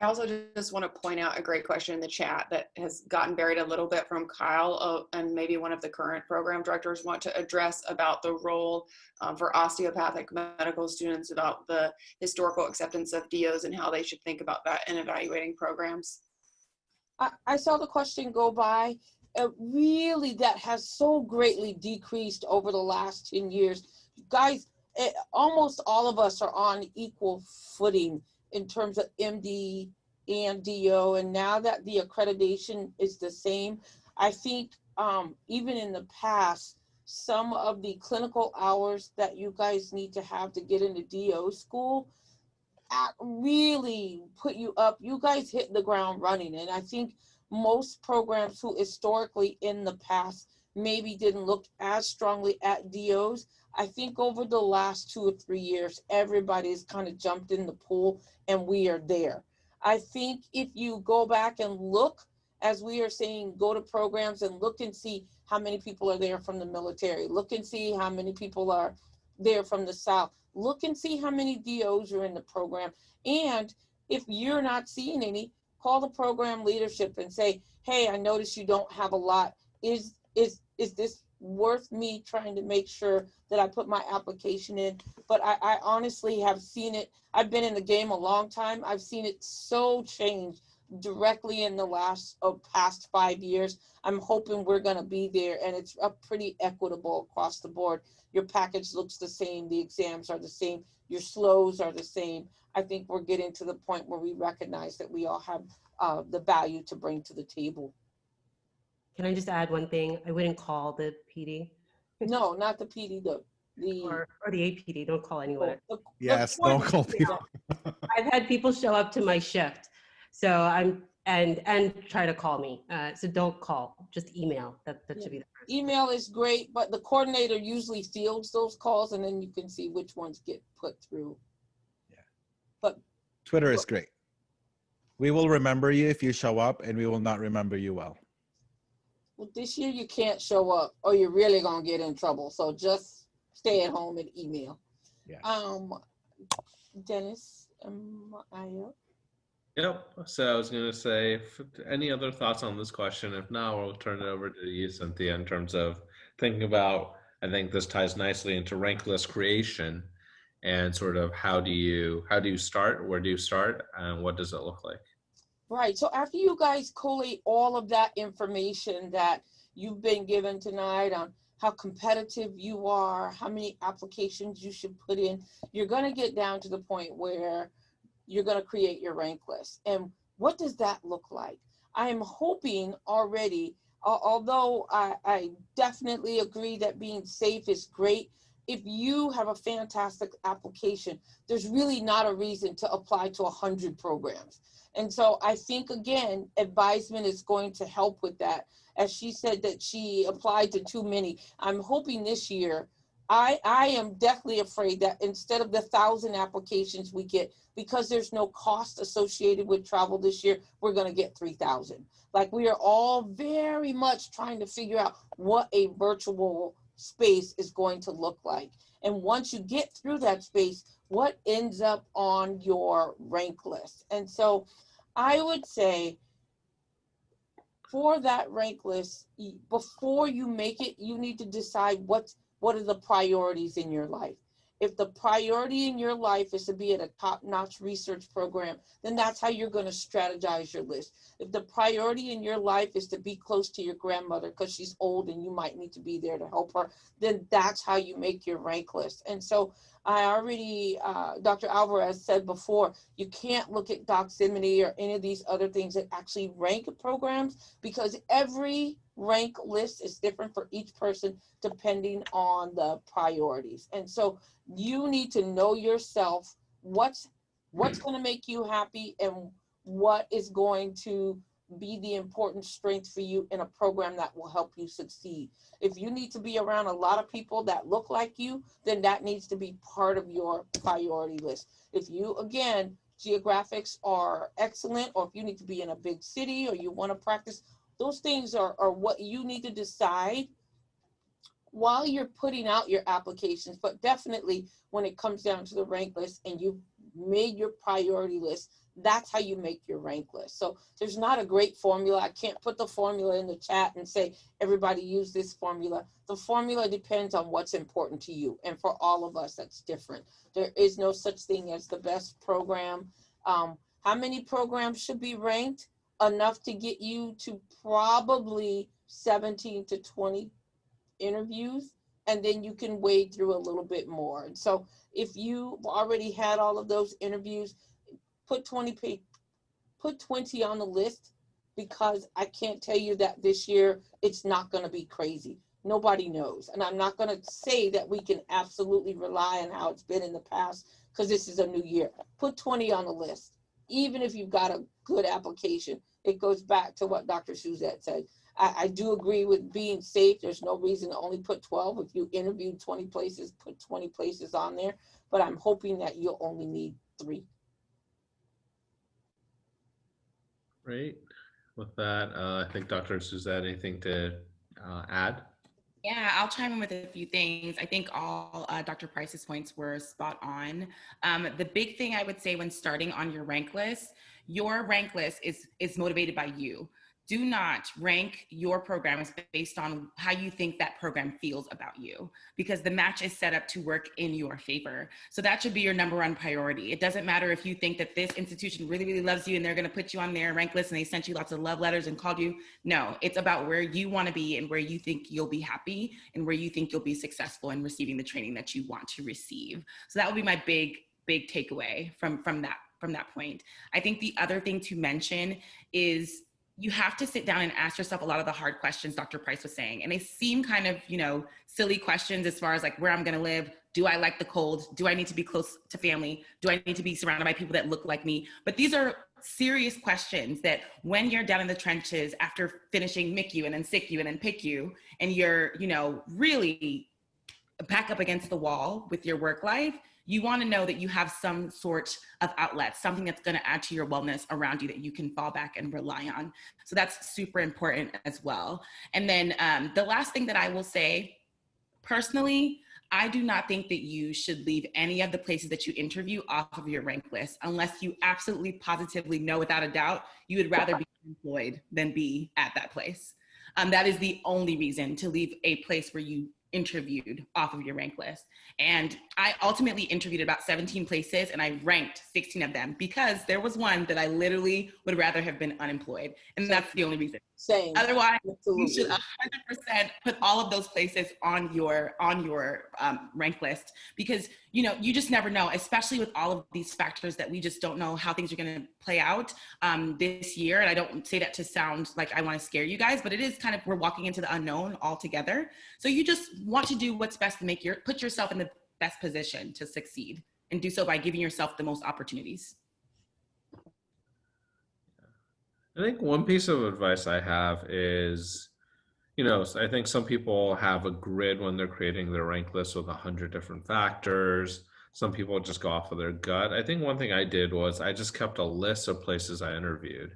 I also just want to point out a great question in the chat that has gotten buried a little bit from Kyle, and maybe one of the current program directors want to address about the role for osteopathic medical students, about the historical acceptance of DOs and how they should think about that in evaluating programs. I saw the question go by. Really, that has so greatly decreased over the last 10 years. Guys, almost all of us are on equal footing in terms of MD and DO, and now that the accreditation is the same, I think even in the past, some of the clinical hours that you guys need to have to get into DO school really put you up. You guys hit the ground running, and I think most programs who historically in the past maybe didn't look as strongly at DOs, I think over the last 2 or 3 years, everybody's kind of jumped in the pool and we are there. I think if you go back and look, as we are saying, go to programs and look and see how many people are there from the military. Look and see how many people are there from the South. Look and see how many DOs are in the program. And if you're not seeing any, call the program leadership and say, hey, I noticed you don't have a lot. Is this worth me trying to make sure that I put my application in? But I honestly have seen it. I've been in the game a long time. I've seen it so change directly in the past 5 years. I'm hoping we're going to be there, and it's pretty equitable across the board. Your package looks the same. The exams are the same. Your SLOs are the same. I think we're getting to the point where we recognize that we all have the value to bring to the table. Can I just add one thing? I wouldn't call the PD. No, not the PD, or the APD. Don't call anyone. Yes, don't call people. I've had people show up to my shift, so and try to call me. So don't call, just email. That should be the first. Email is great, but the coordinator usually fields those calls, and then you can see which ones get put through. Yeah. But Twitter is great. We will remember you if you show up, and we will not remember you well. Well, this year you can't show up, or you're really gonna get in trouble. So just stay at home and email. Yeah. Dennis, am I up? Yep. So I was going to say, any other thoughts on this question? If not, we'll turn it over to you, Cynthia, in terms of thinking about, I think this ties nicely into rank list creation and sort of how do you start, where do you start, and what does it look like? Right. So after you guys collate all of that information that you've been given tonight on how competitive you are, how many applications you should put in, you're going to get down to the point where you're going to create your rank list. And what does that look like? I am hoping already, although I definitely agree that being safe is great, if you have a fantastic application, there's really not a reason to apply to 100 programs. And so I think, again, advisement is going to help with that. As she said that she applied to too many, I'm hoping this year, I am definitely afraid that instead of the 1,000 applications we get, because there's no cost associated with travel this year, we're going to get 3,000. Like, we are all very much trying to figure out what a virtual space is going to look like. And once you get through that space, what ends up on your rank list? And so I would say for that rank list, before you make it, you need to decide what are the priorities in your life. If the priority in your life is to be at a top-notch research program, then that's how you're going to strategize your list. If the priority in your life is to be close to your grandmother because she's old and you might need to be there to help her, then that's how you make your rank list. And so I already, Dr. Alvarez said before, you can't look at Doximity or any of these other things that actually rank programs, because every rank list is different for each person depending on the priorities. And so you need to know yourself, what's going to make you happy and what is going to be the important strength for you in a program that will help you succeed. If you need to be around a lot of people that look like you, then that needs to be part of your priority list. If you, again, geographics are excellent, or if you need to be in a big city or you want to practice, those things are what you need to decide while you're putting out your applications. But definitely when it comes down to the rank list and you've made your priority list, That's how you make your rank list. So there's not a great formula. I can't put the formula in the chat and say, everybody use this formula. The formula depends on what's important to you. And for all of us, that's different. There is no such thing as the best program. How many programs should be ranked? Enough to get you to probably 17 to 20 interviews. And then you can wade through a little bit more. And so if you already had all of those interviews, put 20 on the list, because I can't tell you that this year it's not going to be crazy. Nobody knows. And I'm not going to say that we can absolutely rely on how it's been in the past, because this is a new year. Put 20 on the list. Even if you've got a good application, it goes back to what Dr. Suzette said. I do agree with being safe. There's no reason to only put 12. If you interviewed 20 places, put 20 places on there. But I'm hoping that you'll only need 3. Great. With that, I think Dr. Suzette, anything to add? Yeah, I'll chime in with a few things. I think all Dr. Price's points were spot on. The big thing I would say when starting on your rank list is motivated by you. Do not rank your programs based on how you think that program feels about you, because the match is set up to work in your favor. So that should be your number one priority. It doesn't matter if you think that this institution really, really loves you and they're going to put you on their rank list and they sent you lots of love letters and called you. No, it's about where you want to be and where you think you'll be happy and where you think you'll be successful in receiving the training that you want to receive. So that would be my big takeaway from that point. I think the other thing to mention is you have to sit down and ask yourself a lot of the hard questions Dr. Price was saying. And they seem kind of, silly questions as far as like where I'm going to live. Do I like the cold? Do I need to be close to family? Do I need to be surrounded by people that look like me? But these are serious questions that when you're down in the trenches after finishing MICU and then SICU and then PICU, and you're, really back up against the wall with your work life, you want to know that you have some sort of outlet, something that's going to add to your wellness around you that you can fall back and rely on. So that's super important as well. And then the last thing that I will say, personally, I do not think that you should leave any of the places that you interview off of your rank list unless you absolutely positively know without a doubt you would rather be employed than be at that place. That is the only reason to leave a place where you interviewed off of your rank list. And I ultimately interviewed about 17 places and I ranked 16 of them because there was one that I literally would rather have been unemployed. And that's the only reason. Same. Otherwise, Absolutely. you should 100% put all of those places on your rank list, because you just never know, especially with all of these factors that we just don't know how things are going to play out this year. And I don't say that to sound like I want to scare you guys, but it is kind of, we're walking into the unknown altogether. So you just want to do what's best to put yourself in the best position to succeed, and do so by giving yourself the most opportunities. I think one piece of advice I have is, I think some people have a grid when they're creating their rank list with 100 different factors. Some people just go off of their gut. I think one thing I did was I just kept a list of places I interviewed.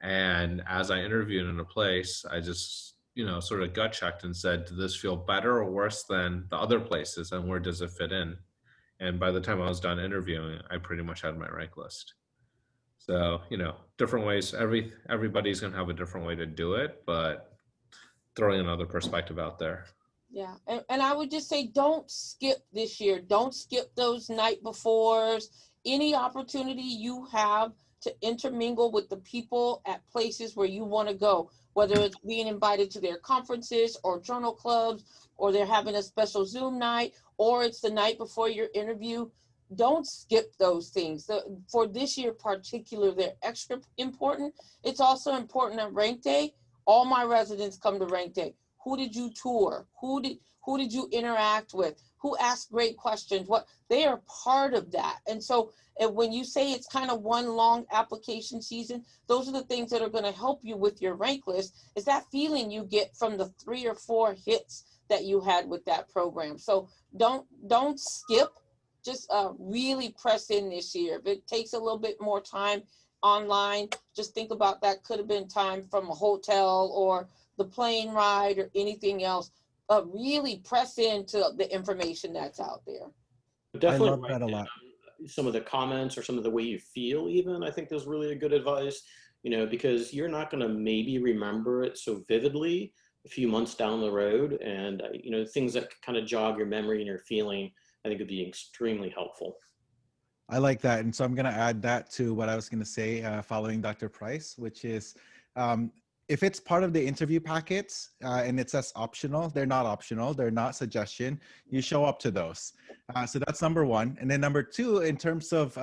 And as I interviewed in a place, I just, sort of gut checked and said, did this feel better or worse than the other places? And where does it fit in? And by the time I was done interviewing, I pretty much had my rank list. So, different ways, everybody's going to have a different way to do it, but throwing another perspective out there. Yeah. And I would just say, don't skip this year. Don't skip those night befores. Any opportunity you have to intermingle with the people at places where you want to go, whether it's being invited to their conferences or journal clubs, or they're having a special Zoom night, or it's the night before your interview. Don't skip those things. For this year particular, they're extra important. It's also important on rank day. All my residents come to rank day. Who did you tour? Who did you interact with? Who asked great questions? They are part of that. And so when you say it's kind of one long application season, those are the things that are going to help you with your rank list, is that feeling you get from the 3 or 4 hits that you had with that program. So don't skip. Just really press in this year. If it takes a little bit more time online, just think about that could have been time from a hotel or the plane ride or anything else. Really press into the information that's out there. Definitely, I love that a lot. some of the comments or some of the way you feel even, I think is really a good advice, you know, because you're not going to maybe remember it so vividly a few months down the road. And, you know, things that kind of jog your memory and your feeling, I think would be extremely helpful. I like that. And so I'm going to add that to what I was going to say following Dr. Price, which is if it's part of the interview packets and it says optional, they're not optional. They're not suggestion. You show up to those. So that's number one. And then number two, in terms of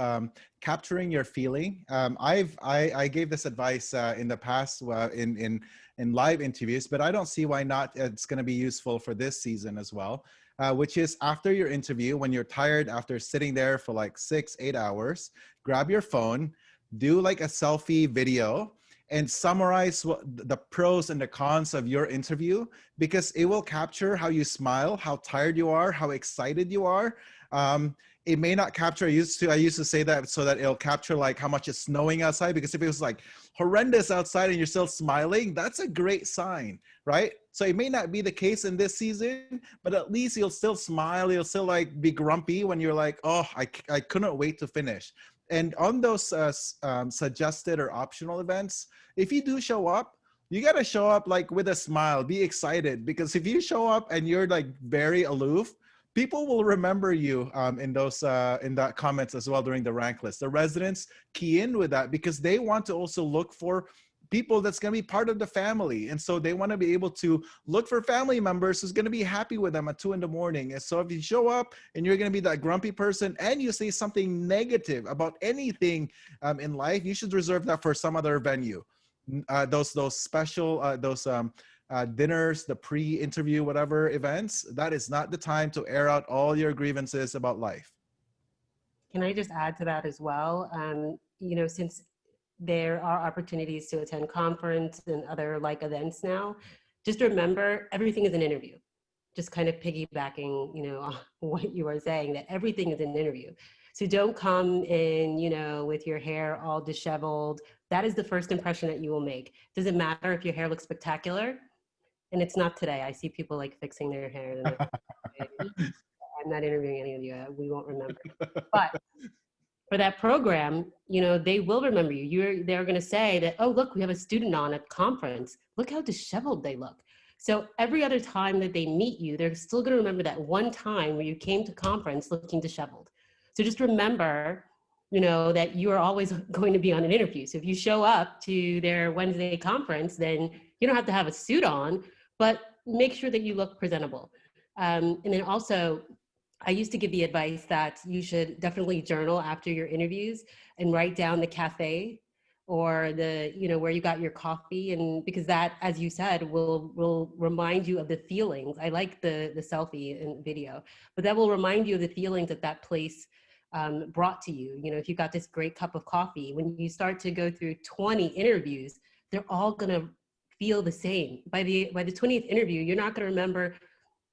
capturing your feeling, I gave this advice in the past in live interviews, but I don't see why not. It's going to be useful for this season as well. Which is after your interview, when you're tired after sitting there for like 6-8 hours, grab your phone, do like a selfie video and summarize the pros and the cons of your interview, because it will capture how you smile, how tired you are, how excited you are. It may not capture, I used to say that so that it'll capture like how much it's snowing outside, because if it was like horrendous outside and you're still smiling, that's a great sign, right? So it may not be the case in this season, but at least you'll still smile. You'll still like be grumpy when you're like, oh, I couldn't wait to finish. And on those suggested or optional events, if you do show up, you got to show up like with a smile, be excited, because if you show up and you're like very aloof, people will remember you in that comments as well during the rank list. The residents key in with that because they want to also look for people that's going to be part of the family. And so they want to be able to look for family members who's going to be happy with them at 2 a.m. And so if you show up and you're going to be that grumpy person and you say something negative about anything in life, you should reserve that for some other venue. Those special, dinners, the pre-interview, whatever events, that is not the time to air out all your grievances about life. Can I just add to that as well? You know, since there are opportunities to attend conference and other like events now, just remember everything is an interview. Just kind of piggybacking, you know, on what you were saying, that everything is an interview. So don't come in, you know, with your hair all disheveled. That is the first impression that you will make. Doesn't matter if your hair looks spectacular. And it's not today. I see people like fixing their hair. And I'm not interviewing any of you. We won't remember. But for that program, you know, they will remember you. They're going to say that, oh, look, we have a student on at conference. Look how disheveled they look. So every other time that they meet you, they're still going to remember that one time where you came to conference looking disheveled. So just remember, you know, that you are always going to be on an interview. So if you show up to their Wednesday conference, then you don't have to have a suit on, but make sure that you look presentable. And then also, I used to give the advice that you should definitely journal after your interviews and write down the cafe or the, you know, where you got your coffee, and because that, as you said, will remind you of the feelings. I like the selfie and video, but that will remind you of the feelings that that place brought to you. You know, if you got this great cup of coffee, when you start to go through 20 interviews, they're all gonna feel the same. By the 20th interview, you're not gonna remember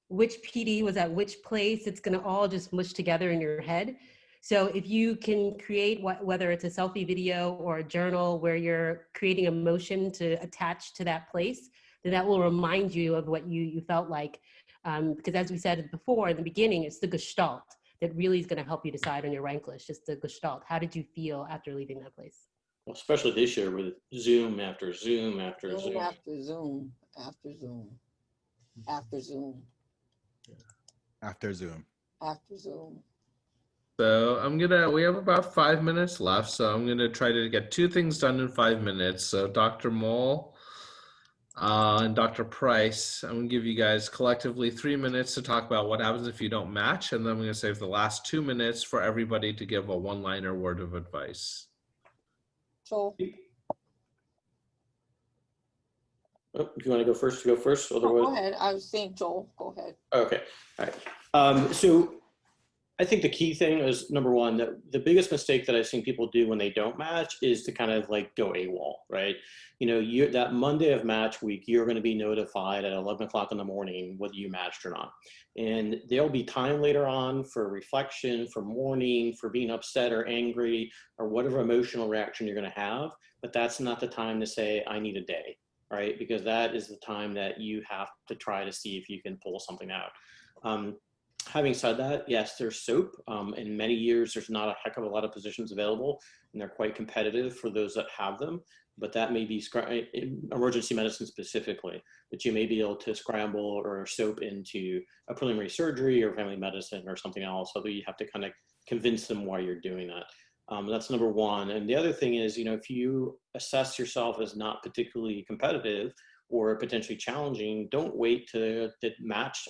which PD was at which place. It's gonna all just mush together in your head. So if you can create, whether it's a selfie video or a journal where you're creating a motion to attach to that place, then that will remind you of what you felt like. Because as we said before in the beginning, it's the gestalt that really is gonna help you decide on your rank list, just the gestalt. How did you feel after leaving that place? Well, especially this year with Zoom after Zoom after Zoom. After Zoom, after Zoom, after Zoom. After Zoom. After Zoom. So we have about 5 minutes left. So I'm gonna try to get 2 things done in 5 minutes. So Dr. Moll and Dr. Price, I'm gonna give you guys collectively 3 minutes to talk about what happens if you don't match. And then I'm gonna save the last 2 minutes for everybody to give a one-liner word of advice. Joel. Oh, do you want to go first? Otherwise, go ahead. I was saying Joel. Go ahead. Okay. All right. So I think the key thing is, number one, that the biggest mistake that I've seen people do when they don't match is to kind of like go AWOL, right? You know, that Monday of match week, you're going to be notified at 11 o'clock in the morning whether you matched or not. And there'll be time later on for reflection, for mourning, for being upset or angry or whatever emotional reaction you're going to have. But that's not the time to say, I need a day, right? Because that is the time that you have to try to see if you can pull something out. Having said that, yes, there's SOAP. In many years, there's not a heck of a lot of positions available, and they're quite competitive for those that have them. But that may be in emergency medicine specifically, that you may be able to scramble or SOAP into a preliminary surgery or family medicine or something else, although you have to kind of convince them why you're doing that. That's number one. And the other thing is, if you assess yourself as not particularly competitive or potentially challenging, don't wait to the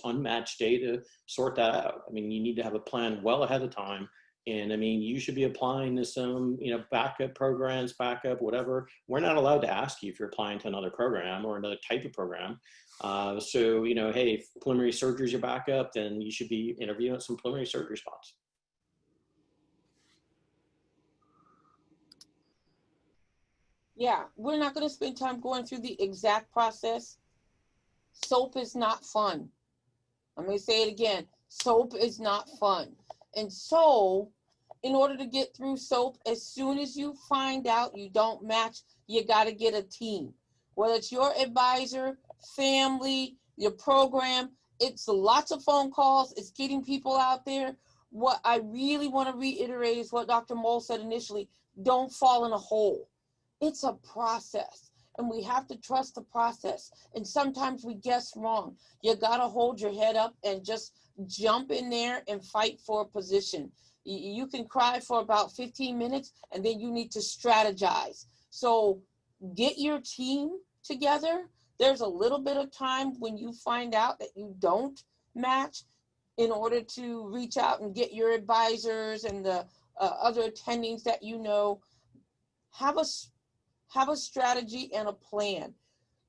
unmatched day to sort that out. I mean, you need to have a plan well ahead of time. And I mean, you should be applying to some, backup programs, whatever. We're not allowed to ask you if you're applying to another program or another type of program. So, hey, if preliminary surgery is your backup, then you should be interviewing at some preliminary surgery spots. Yeah, we're not going to spend time going through the exact process. SOAP is not fun. I'm going to say it again. SOAP is not fun. And so, in order to get through SOAP, as soon as you find out you don't match, you got to get a team. Whether it's your advisor, family, your program, it's lots of phone calls. It's getting people out there. What I really want to reiterate is what Dr. Moll said initially. Don't fall in a hole. It's a process, and we have to trust the process. And sometimes we guess wrong. You got to hold your head up and just jump in there and fight for a position. You can cry for about 15 minutes, and then you need to strategize. So get your team together. There's a little bit of time when you find out that you don't match in order to reach out and get your advisors and the other attendings that have a strategy and a plan.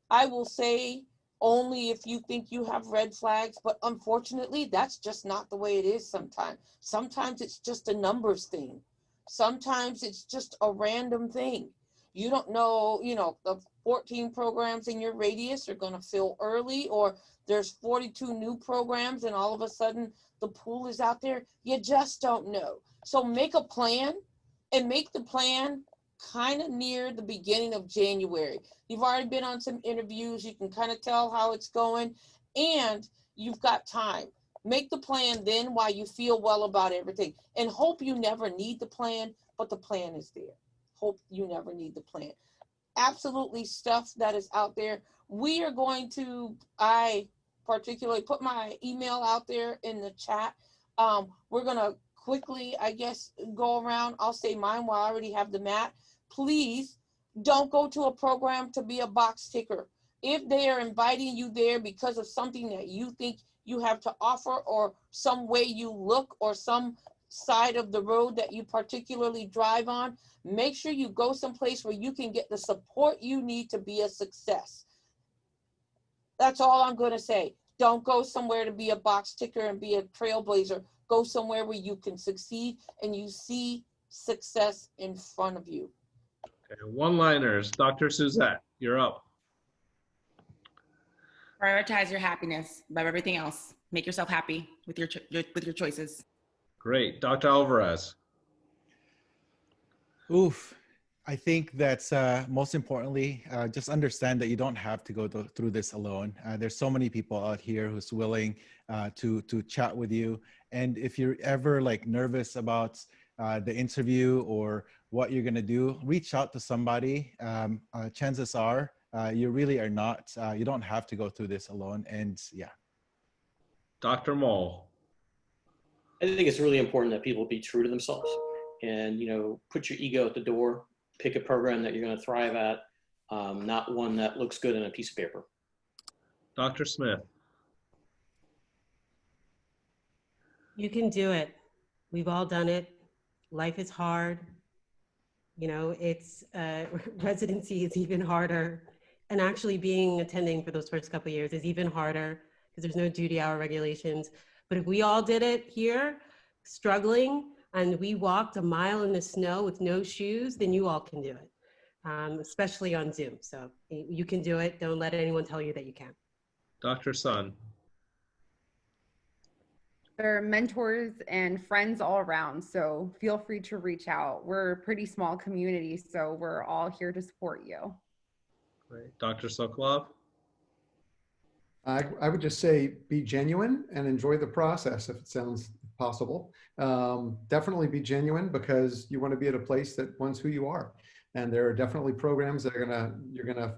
I will say only if you think you have red flags, but unfortunately, that's just not the way it is sometimes. Sometimes it's just a numbers thing. Sometimes it's just a random thing. You don't know, the 14 programs in your radius are going to fill early, or there's 42 new programs and all of a sudden the pool is out there. You just don't know. So make a plan, and make the plan kind of near the beginning of January. You've already been on some interviews. You can kind of tell how it's going, and you've got time. Make the plan then while you feel well about everything, and hope you never need the plan, but the plan is there. Hope you never need the plan. Absolutely stuff that is out there. We are going to, I particularly put my email out there in the chat. We're going to quickly, I guess, go around. I'll say mine while I already have the mat. Please don't go to a program to be a box ticker. If they are inviting you there because of something that you think you have to offer, or some way you look, or some side of the road that you particularly drive on, make sure you go someplace where you can get the support you need to be a success. That's all I'm going to say. Don't go somewhere to be a box ticker and be a trailblazer. Go somewhere where you can succeed and you see success in front of you. Okay, one-liners. Dr. Suzette, you're up. Prioritize your happiness above everything else. Make yourself happy with your choices. Great. Dr. Alvarez. Oof. I think that's most importantly, just understand that you don't have to go through this alone. There's so many people out here who's willing to chat with you. And if you're ever nervous about the interview or what you're gonna do, reach out to somebody. Chances are you really are not, you don't have to go through this alone. And yeah. Dr. Moll. I think it's really important that people be true to themselves and, put your ego at the door, pick a program that you're going to thrive at, not one that looks good on a piece of paper. Dr. Smith. You can do it. We've all done it. Life is hard. It's residency is even harder. And actually attending for those first couple of years is even harder because there's no duty hour regulations. But if we all did it here, struggling, and we walked a mile in the snow with no shoes, then you all can do it, especially on Zoom. So you can do it. Don't let anyone tell you that you can't. Dr. Sun. There are mentors and friends all around, so feel free to reach out. We're a pretty small community, so we're all here to support you. Great. Dr. Sokolove. I would just say be genuine and enjoy the process if it sounds possible. Definitely be genuine because you want to be at a place that wants who you are. And there are definitely programs that you're gonna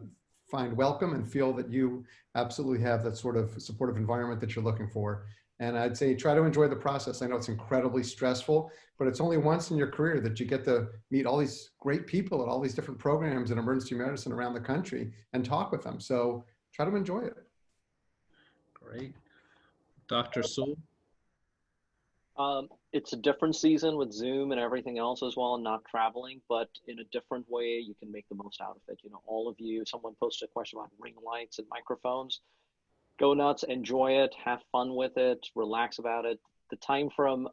find welcome and feel that you absolutely have that sort of supportive environment that you're looking for. And I'd say try to enjoy the process. I know it's incredibly stressful, but it's only once in your career that you get to meet all these great people at all these different programs in emergency medicine around the country and talk with them. So try to enjoy it. Great. Dr. Sule? It's a different season with Zoom and everything else as well, and not traveling, but in a different way, you can make the most out of it. You know, all of you, someone posted a question about ring lights and microphones. Go nuts, enjoy it, have fun with it, relax about it. The time from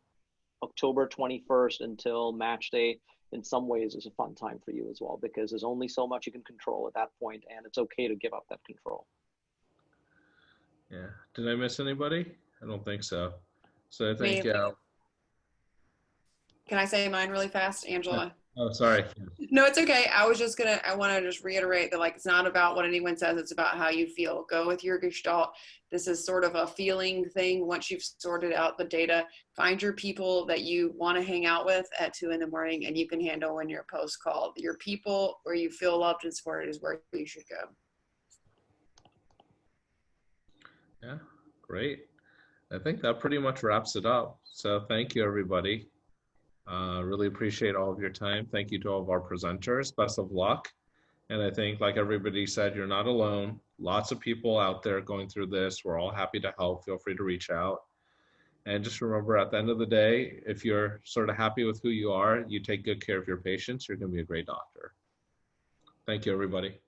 October 21st until match day, in some ways, is a fun time for you as well, because there's only so much you can control at that point, and it's okay to give up that control. Yeah. Did I miss anybody? I don't think so. So I think, Me. Can I say mine really fast, Angela? Oh, sorry. No, it's okay. I want to just reiterate that, like, it's not about what anyone says. It's about how you feel. Go with your gestalt. This is sort of a feeling thing. Once you've sorted out the data, find your people that you want to hang out with at 2 in the morning, and you can handle when you're post-call. Your people where you feel loved and supported is where you should go. Yeah, great. I think that pretty much wraps it up. So thank you, everybody. Really appreciate all of your time. Thank you to all of our presenters. Best of luck. And I think, like everybody said, you're not alone. Lots of people out there going through this. We're all happy to help. Feel free to reach out. And just remember, at the end of the day, if you're sort of happy with who you are, you take good care of your patients, you're going to be a great doctor. Thank you, everybody.